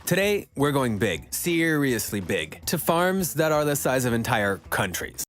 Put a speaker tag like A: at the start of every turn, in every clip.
A: Today, we're going big, seriously big, to farms that are the size of entire countries.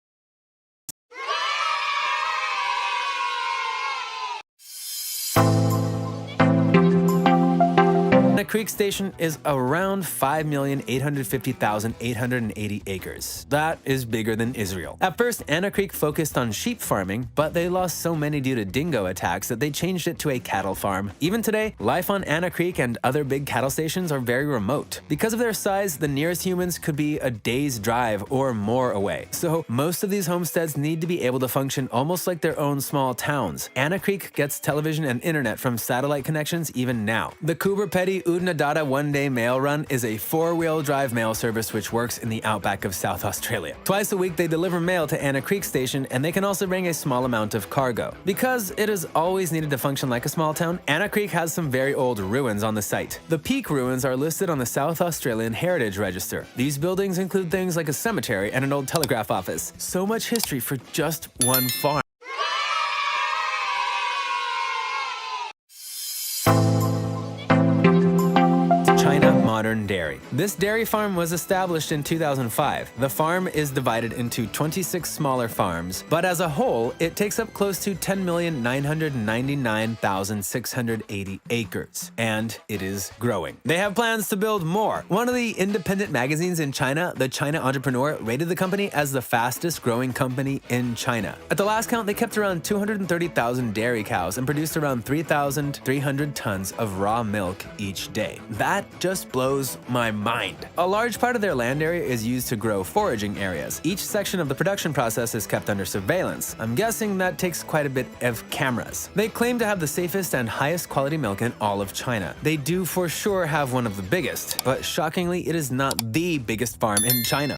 A: Creek Station is around 5,850,880 acres. That is bigger than Israel. At first, Anna Creek focused on sheep farming, but they lost so many due to dingo attacks that they changed it to a cattle farm. Even today, life on Anna Creek and other big cattle stations are very remote. Because of their size, the nearest humans could be a day's drive or more away. So most of these homesteads need to be able to function almost like their own small towns. Anna Creek gets television and internet from satellite connections even now. The Coober Pedy Udnadada one-day mail run is a four-wheel drive mail service which works in the outback of South Australia. Twice a week they deliver mail to Anna Creek Station, and they can also bring a small amount of cargo. Because it has always needed to function like a small town, Anna Creek has some very old ruins on the site. The Peak ruins are listed on the South Australian Heritage Register. These buildings include things like a cemetery and an old telegraph office. So much history for just one farm. Modern dairy. This dairy farm was established in 2005. The farm is divided into 26 smaller farms, but as a whole, it takes up close to 10,999,680 acres, and it is growing. They have plans to build more. One of the independent magazines in China, the China Entrepreneur, rated the company as the fastest growing company in China. At the last count, they kept around 230,000 dairy cows and produced around 3,300 tons of raw milk each day. That just blows my mind. A large part of their land area is used to grow foraging areas. Each section of the production process is kept under surveillance. I'm guessing that takes quite a bit of cameras. They claim to have the safest and highest quality milk in all of China. They do for sure have one of the biggest, but shockingly, it is not the biggest farm in China.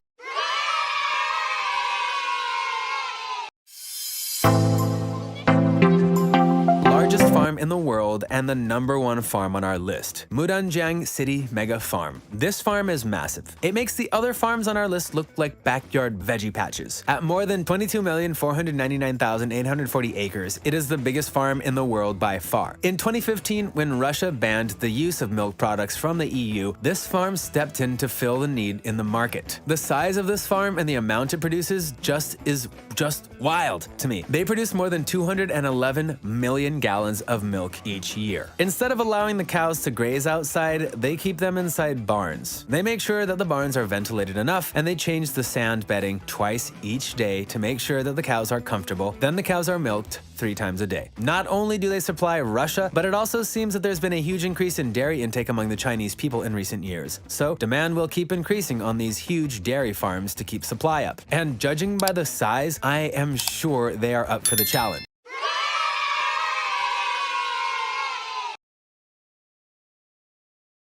A: Farm in the world and the #1 farm on our list, MUDANJIANG City Mega Farm. This farm is massive. It makes the other farms on our list look like backyard veggie patches. At more than 22,499,840 acres, it is the biggest farm in the world by far. In 2015, when Russia banned the use of milk products from the EU, this farm stepped in to fill the need in the market. The size of this farm and the amount it produces is just wild to me. They produce more than 211 million gallons of milk each year. Instead of allowing the cows to graze outside, they keep them inside barns. They make sure that the barns are ventilated enough, and they change the sand bedding twice each day to make sure that the cows are comfortable. Then the cows are milked 3 times a day. Not only do they supply Russia, but it also seems that there's been a huge increase in dairy intake among the Chinese people in recent years. So demand will keep increasing on these huge dairy farms to keep supply up. And judging by the size, I am sure they are up for the challenge.